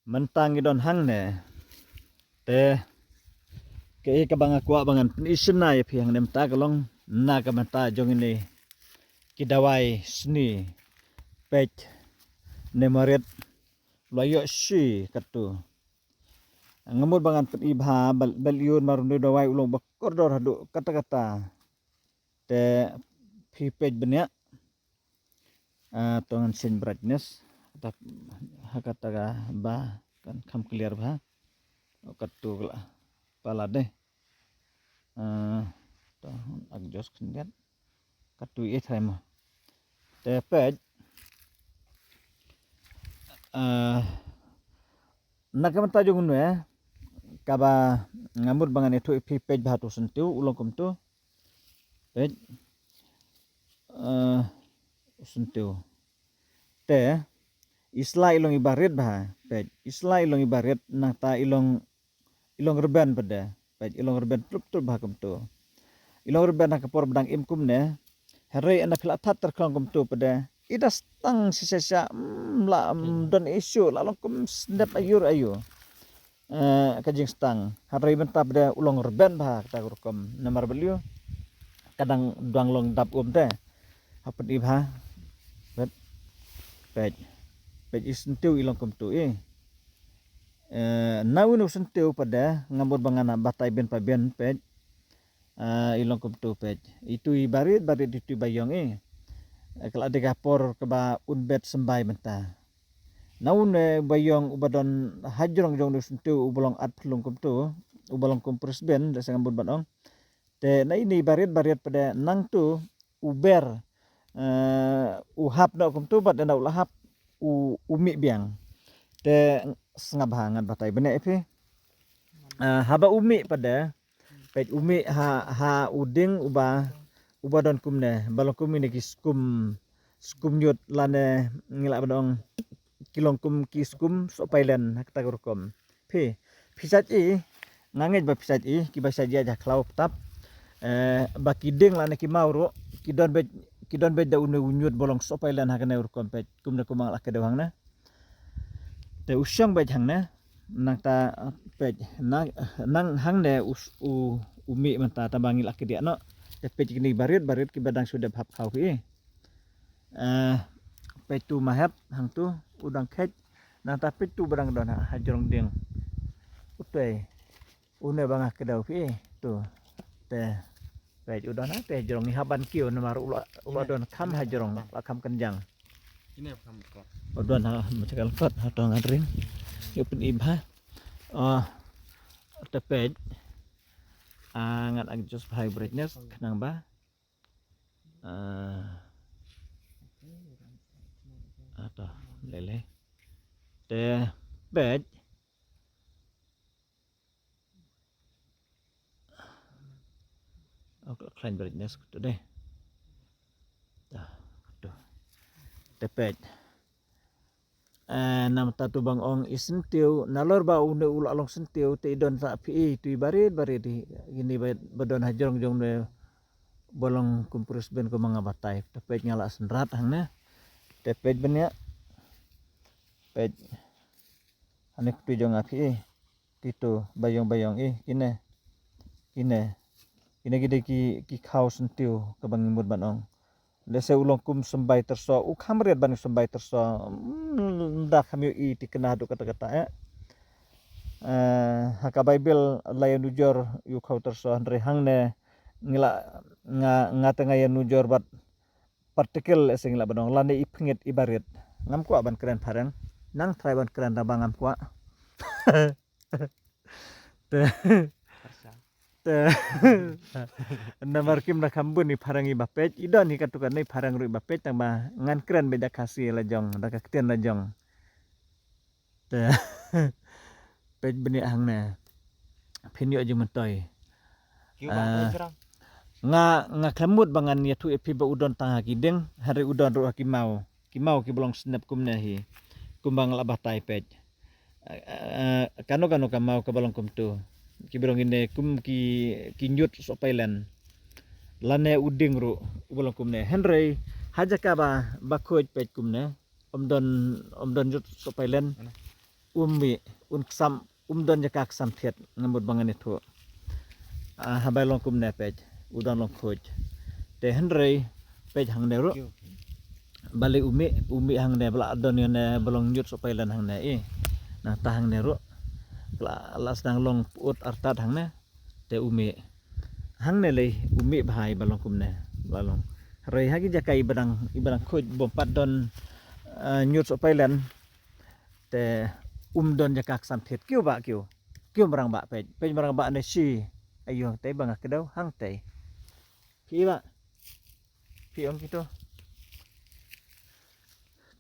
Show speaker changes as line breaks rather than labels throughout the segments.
mentang idon hang ne te ke kabang akwa bangan isna ya piang nem ta kalong na ka mata jong ini kidawai sni pech nemaret layo si katu ngamut bangan pet ibha baliun marundu dawai ulong bakor dor hadu kata-kata te pi pech benya tongan sin brightness tak hakata ba kan kam clear ba katu pala deh to agjos kendiat katu e thai te pech nakamata jung nu kaba ngamut bangan itu ipi pech batu sentiu ulong kum tu pech sentiu te isla ilong ibarit bah pech isla ilong ibarit nata ilong reben pada pech ilong reben trup bah kum tu ilong reben nak por bedang imkum ne hari anda phila that terklang kum tu pada idas tang sisa la don isu la kum snap ayu kajing stang hari benta pada ulong reben bah kata kum nomor beliau kadang duang long dap te hapat ibha bet pech isentiu ilong kum tu nawinu sentiu pada ngambut bangana batai ben paben pech ilong kum tu pech itu barit itu bayong kalau ada kapor keba unbet sembai benta naun bayong ubadon hajrong jong sentiu ubolong at pelung kum tu ubolong kum presben dasa ngambut banong te na ini barit pada nang tu uber uhap na kum tu bat na ulahap umi biang te sengabangan batai bene epi haba umi pada pech umi ha uding ubadon kumne balong kum ini kiskum nyut lane ngilak badong kilong kum kiskum so pailen hakta kurkom pisat ngangej ba pisat ki basa dia ja klau tap bakiding lane ki mauro kidon bet da unyut bolong so pailen hakane urkom pech kumne kumang lak kedawang na te usyang bet hang na nang ta pech nang hang ne umi menta tambangi lak dia no te pech kini barit ki badang sudah hap kau pech tu mahap hang tu udang kech nang ta pech tu badang don hajrong ding utai une bangah kedaw tu te pech udan te jrong ni haban kiu nomor uladon kam hajrong lakam kenjang
ini kam ko
udan ha macakal kot hatong adring yupin ibha te pech ngat adjust high brightness kenang ba atau lele te pech klein brightness tu deh te pech nam tatu bang ong isentiu nalor ba une ulalong sentiu te idon sa pi tu barit di gini badon hajrong jong ne bolong kumpurus ben ko mga batay te pech ngala senrat hang ne te pech benya pech anek tu jong api titu bayong kine gede ki khau sentiu kabang imut banong lese ulong kum sembai terso kamret ban sembai terso ndak kami ti kena du kata-kata haka bible layan nujor yu khau terso andre hang ne ngila ngata ngayan nujor bat partikel ese ngila banong lane ipengit ibarit ngam ku aban keren parang nang traiban keren rabangam ku namar kim na kambun ni parangi bapet idon ni katukan ni parang ru bapet tamba ngan keren beda kasih lajong dak ketian lajong te pej beni hang na pinyo aja mentoy nga klamut bangan ya tu epi ba udon tanga kideng hari udon ru kimau ki bolong snap kumna hi kumbang labah tai pej kano kamau ka bolong kum tu kiberong ine kum ki nyut so pailen lane uding ru bolong kumne henry haja ka ba khoj pech kumne omdon jut so pailen umi un ksam don jaka ksam phet ngamut bangan itu habai long kum ne pej udan long khoj te henrei pej hang ne ro bali umi hang ne bla don ne belong nyut sopai lan hang ne nah ta hang ne ro la sedang long ut artat hang ne te umi hang ne le umi bahai balong kum ne balong rei hagi jaka ibadang khoj bompat don nyut sopai lan te don jaka ksam phet kyu marang ba pej marang ba ne si ayo te bang kedau hang te pi ba pi om gitu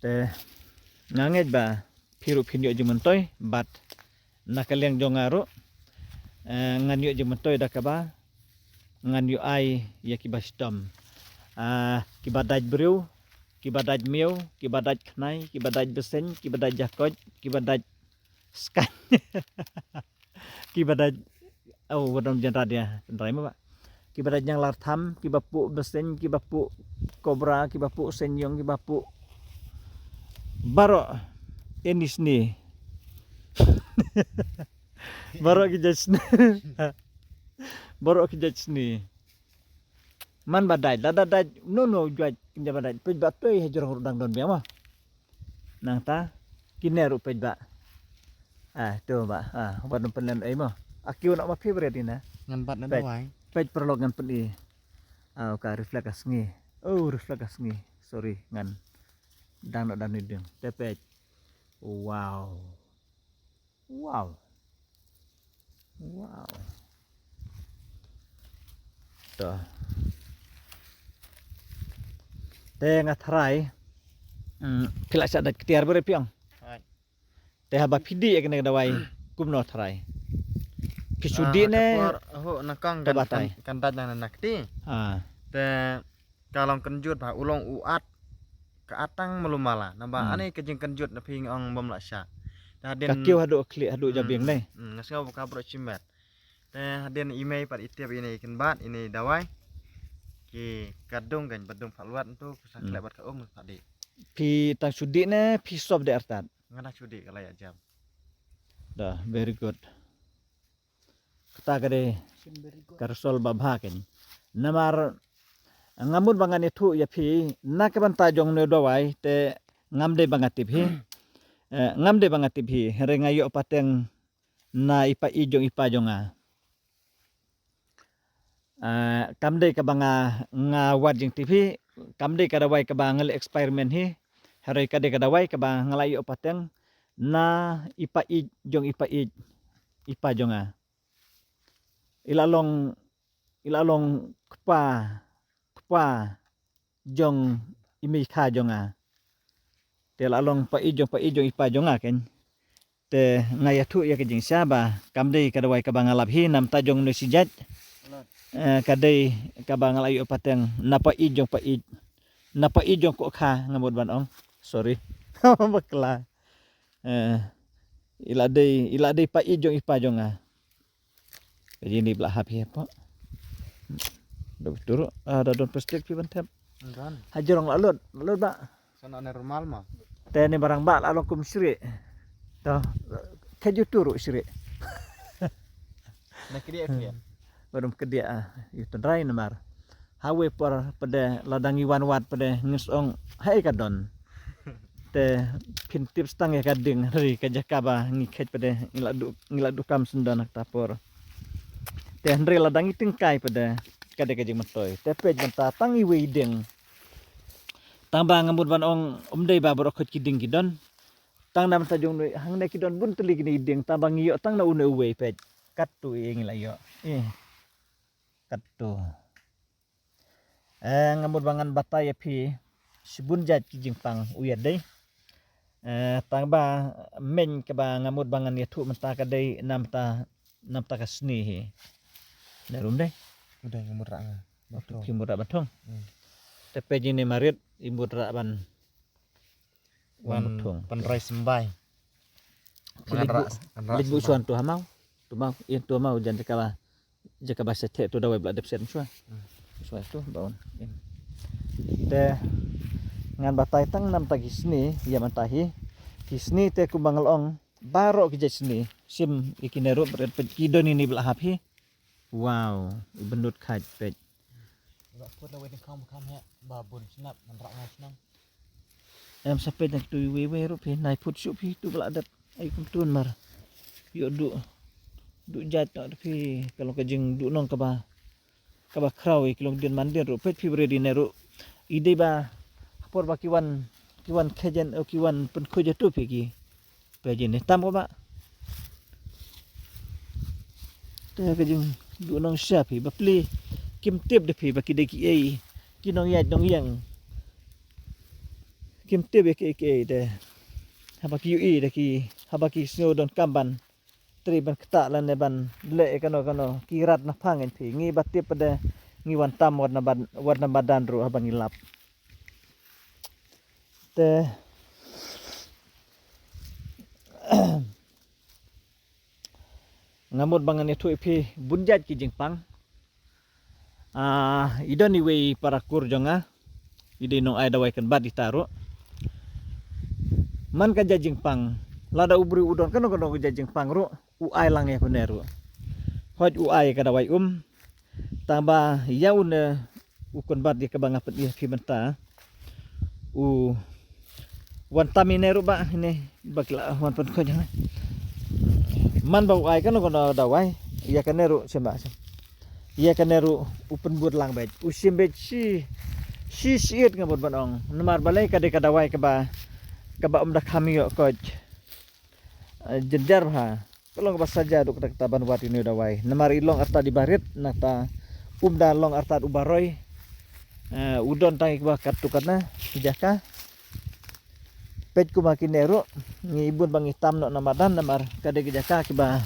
te nganget ba piru pinyo jumentoy bat nakaliang jongaro nganyo jumentoy dakaba nganyo ai ya kibastom kibadaj brew kibadaj miu kibadaj knai kibadaj besen kibadaj jakoj kibadaj skan kibadaj wadam jenra dia tentrai ma kibadaj yang lartham kibapu besen kibapu kobra kibapu senyong kibapu baro enis ni baro kijaj ni man badaj ladadaj no juaj kinja badaj pej ba toy hejorong rudang don biama nang ta kineru pej ba tu ba wadam penen ai mo akiu nak ma favorite ina
ngan bat na
Pej.
dawai
pej perlog ngan peni ka reflex ngi reflex ngi sorry ngan dang nak dan nideng te pej wow tuh te ngathrai pilak sak dak tiar bere piang te haba pidi ek ne dawai kumno thrai pisudi ne
ho nakang
Dabatai.
kan tat na nakti te kalong kenjut ba ulong uat ke atang melumala namba ane kejeng kenjut na ping ong bom la sya haden
kakiu hadu kli hadu jabing ne
ngasau buka bro cimet te haden imei pat itiap ini ikan bat ini dawai ki kadung kan badung faluat tu kusak lebat ka tadi
pi tang sudi ne pi sob de artat
ngana cudi kala ya jam
dah very good kita kade karsol babha ken namar ngamut bangan itu ya pi nakaban tajong ne dawai te ngamde bangatip hi ngamde bangatip hi rengayo pateng na ipa ijong ipa jonga kamde ka banga nga wajing tv kamde ka dawai ka bangal experiment hi harai kade ka dawai ka bang ngalayo pateng na ipa ijong ipa jonga ilalong kpa jong imi kha jonga te lalong pa ijong ipa jonga ken te ngaya thu ya kejing saba kamde ka dawai ka bangalap hi nam tajong no sijat kadai ka bangal ayo pateng napa ijong ko kha ngamut ban ong sorry bakla iladai pa ijong ipa jonga jadi belah happy apa dulu ada don perspektif bantep
kan
hajarong lalut ba
sono normal mah
tene barang ba lalong kum sri toh keju turu sri
nak dia kia
barum kedia itu drai namar hawe por pada ladang iwan wat pada ngesong hai kadon te pin tips tang ya kading ri kajakaba ngikhet pada ngiladu kam sendan tapor te andre ladang itingkai pada kade kajing matoy te pej menta tangi weiding tamba ngamut ban ong omdei ba borok kiding kidon tang nam tajong hang ne kidon bun teli gini ding tamba ngiyo tang na une uwe pej katu ngilayo katu ngamut bangan batay pi sibunjat kijing pang uyad dei tangba men ka ba ngamut bangan yathu menta ka dei namta ka sni hi darum dei
udah ngamur ranga
kimura batong tepe jini marit imbut ban
wan penrai sembai
libu suan tu hamau tu mau jan jaka bahasa te tu dawai bladep sen suan tu baun te ngan batai tang nam tagi sni ya matahi kisni te ku bangal ong Baro ke sini sim ikinero berat kidon ini belah hapi. Wow, benut kaj pej.
Ba put la wedding kam he babun snap man rak ngai snang.
Em sampai nak tu wewe ru pi nai put sup pi tu belah adat ai kum tun mar. Yo du jat tak pi kalau kejeng du nong ka ba krau kilong din mandir ru pej pi beri neru. Ide ba hapor ba kiwan kejen o kiwan pen khoja tu pi ki. Pej ni tam ko ba. Te kejeng du nong sya pi ba pli kim tip de pi ba ki de ki ai kinong yat dong yang kim tip ke de haba ki ui de ki haba ki snow don kamban tri ban kta lan ne ban le kano kirat na phangen pi ngi batip pada ngi wan tam warna badan ru haba ngilap te ngamut bangan itu pi bunjat ki jingpang idon iwe para kurjonga ide no ai dawai kan bad ditaru man ka jingpang lada ubri udon kano jingpang ru uai lang ya peneru hoj uai ka dawai tambah yaun ukon bad di kabanga pet di fi benta wan tamineru ba ini bakla wan pen ko jangan man bau ai kano dawai ya kaneru sembah ya kaneru upen bud lang bej usim bej si siit ngabut banong nemar balai kade kadawai kaba umda kami yo koj jenjar ha kalau ngebas saja duk kita ban buat ini dawai nemar ilong arta di barit nata umda long arta ubaroy udon tangi kaba kartukana jaka pej ku makin nero ngibun bang hitam no namadan nemar kade jaka kiba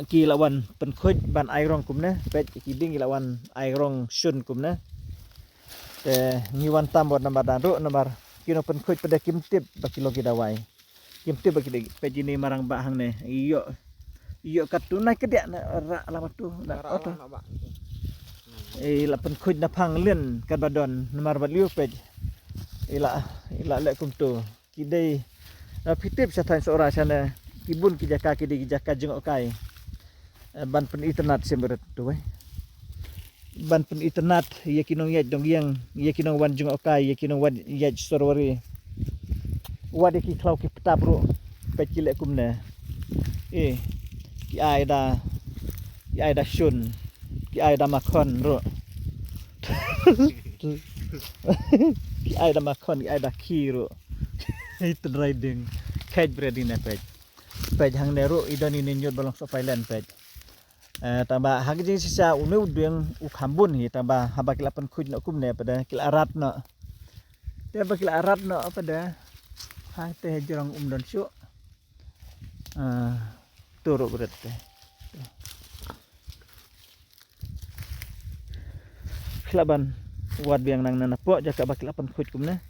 ki lawan penkhoj ban airong kumne pej ki bing lawan airong sun kumne ngiwan tam buat nambah dandu nomor kino penkhoj pada kimtip baki logi dawai kimtip baki pejini marang bahang ne iyo katunai kedia na rak alamat tu na oto la penkhoj na phang len kadadon nomor baliu pej ila le kum tu kidai pitip satain seorang sana kibun kijaka jengok kai ban pen internet semberet tu ban pen internet ya kinong yat dong yang ya kinong wan jung okai ya kinong wan yat sorwari wadi ki klau ki peta bro pekilek kumne ki aida shun ki aida makon bro ki aida makon ki aida kiro itu riding kaj bredi ne pej hang neru idon ini nyut balong so pailen pej tambah hang jing sisa unu dueng ukambun hi tambah haba kila pen kuj no kumne pada kila arat no dia ba kila arat no pada ha teh jorong don syu turu berat teh kila ban wad biang nang nana po jaka ba kila pen kuj kumne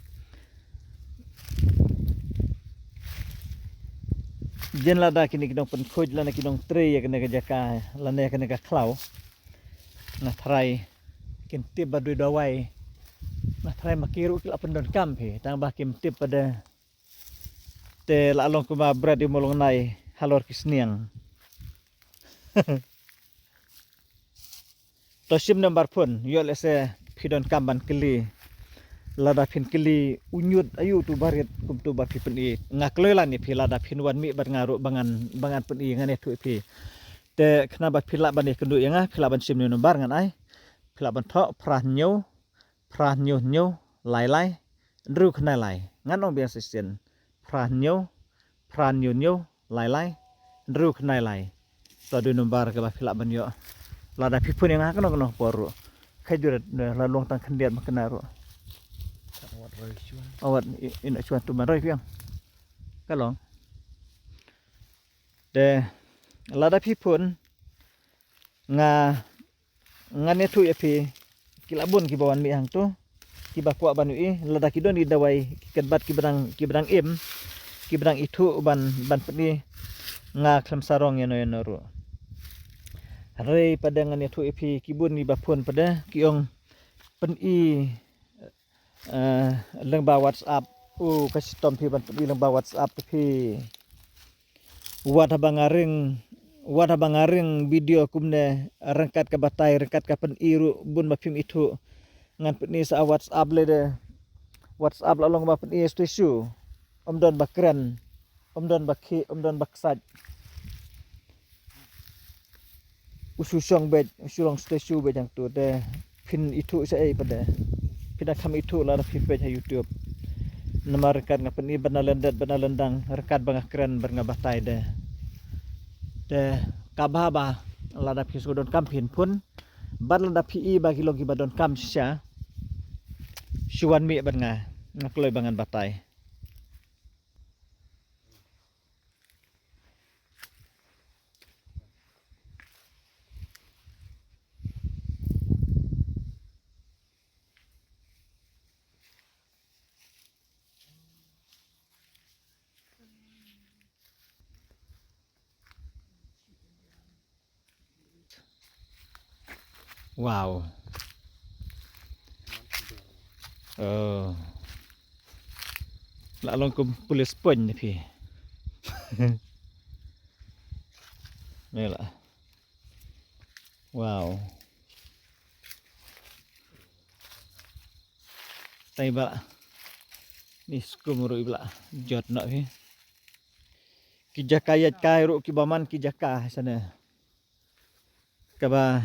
jen lada kini kidong pen khoj lana kidong tre ya kena jaka lana kena ka klau na try kin tip badu dawai na try makiru kila pendon kampi tambah kim tip pada te lalong kuma brad di molong nai halor kisniang tosim number pun yo lese pidon kamban keli lada pin keli unyut ayu tu barit kum tu ba pin i ngaklelan ni phi lada pin wan mi bat ngaru bangan pin i ngane tu phi te khna ba phila ban ni kendu yanga phila ban sim ni nombar ngan ai phila ban tho prah nyu lai ru khna lai ngan ong biasa sin prah nyu lai ru khna lai to du nombar ka ba phila ban yo lada phi pun yang kono poru khajur la long tang khendiat makenaru awat ina cuan tu marai piang kalong de lada pi pun ngane tu ya pi kilabun ki bawan mi hang tu ki ba kwa banu i lada ki don di dawai kedbat ki bedang im ki bedang itu ban peni klem sarong yano ru rei pada ngane tu pi kibun ni bapun pada kiong pen i leng ba WhatsApp kasih tom pi ban pi leng ba WhatsApp pi wad habangaring video kumne rengkat ke batai rengkat ke pen iru bun mapim itu ngan petni sa WhatsApp le de WhatsApp la long ba petni station omdon bakren omdon bakhi omdon baksaj ususong bed usulong station bed yang tu de pin itu sa pada pina kam itu la fi page YouTube nama rekat ngapen ni benalendang rekat bangah keren bernga batai de kababa lada pi sudon kampin pun ban lada pi bagi logi badon kam sya syuan mi bernga ngakloi bangan batai wow. Oh. La long kum pulis pon ni pi. Ni lah. Wow. Tai ba. Ni skumuru ibla jot nak pi. Kijaka yat kai ru kibaman kijaka sana. Kaba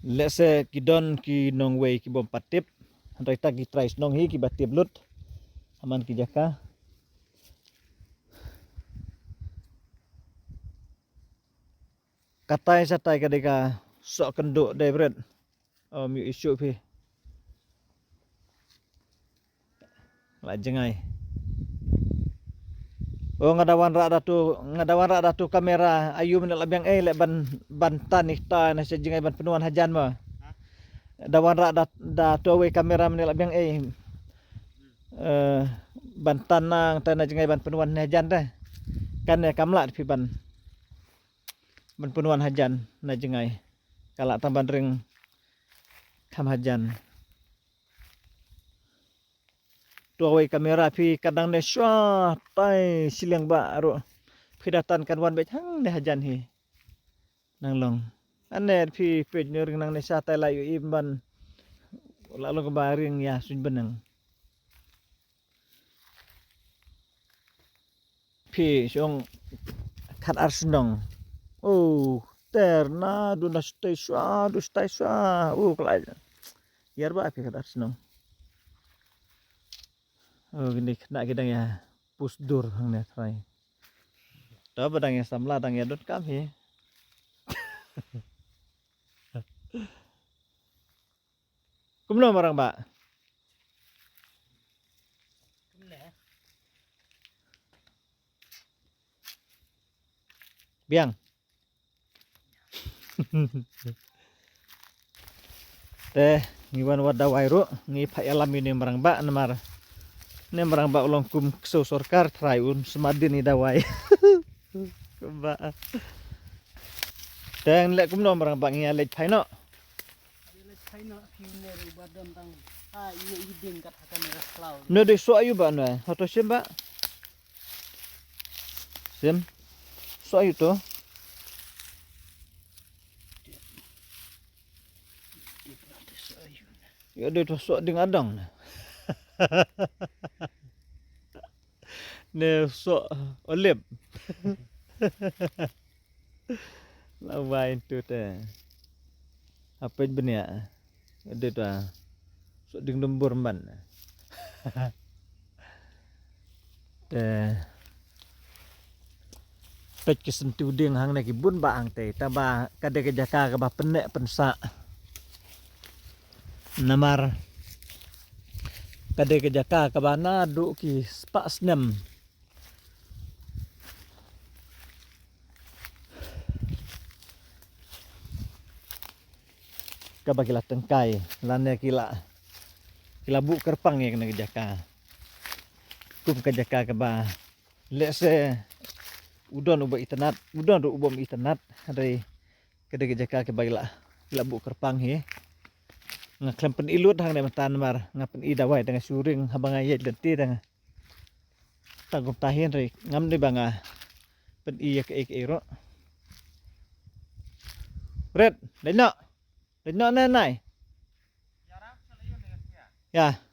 let's say kidon ki nong wei ki bom patip handai ta ki trais nong hi ki batip lut aman ki jaka katai satai kadeka sok kenduk dai bret mi isu pi la jengai ngadawan rak datu kamera ayu men labiang le ban tan ihta na sejengai ban penuan hajan ma dawan rak datu we kamera men labiang ban tanang tan jengai ban penuan hajan dah kan ya kamla pi ban penuan hajan na jengai kala tamban ring kam hajan tuawai kamera pi kadang ne syah tai siliang ba ro pi datan kan wan be hang ne hajan hi nang long ane pi ring nang ne sa tai la yu imban la long baring ya sun benang pi song kat arsenong oh terna du na stai syah kala yar ba pi kat arsenong oh gini kena gedang ya pusdur hang ne try da badang ya samla dang ya dot kam hi kumno marang ba biang teh ngiwan wadawai ru ngi pai alam ini marang ba namar ne marang ba ulong kum kso sorkar traiun semadin ni dawai ba teng lek kumno marang ba ngi alej pai no no de so ayu ba no hoto sim ba sim so ayu to ya de to so ding adang ne so olip lawain tu teh apa benia ada tu so ding lembur man teh pet kesentu ding hang neki bun ba ang teh taba kade ke jaka ke ba penek pensa namar kade ke jaka ke bana du ki spak snem ka bagila tengkai lane kila bu kerpang ye kena ke jaka kum ke jaka ke ba let's say udon ubah internet udon ru ubom internet dari kede ke jaka ke bagila bu kerpang he ngaklem pen ilut hang de matan mar ngapen i dawai dengan suring habang ayat lenti dengan tagup tahin ri ngam de banga pen i ke ero red denok na nai ya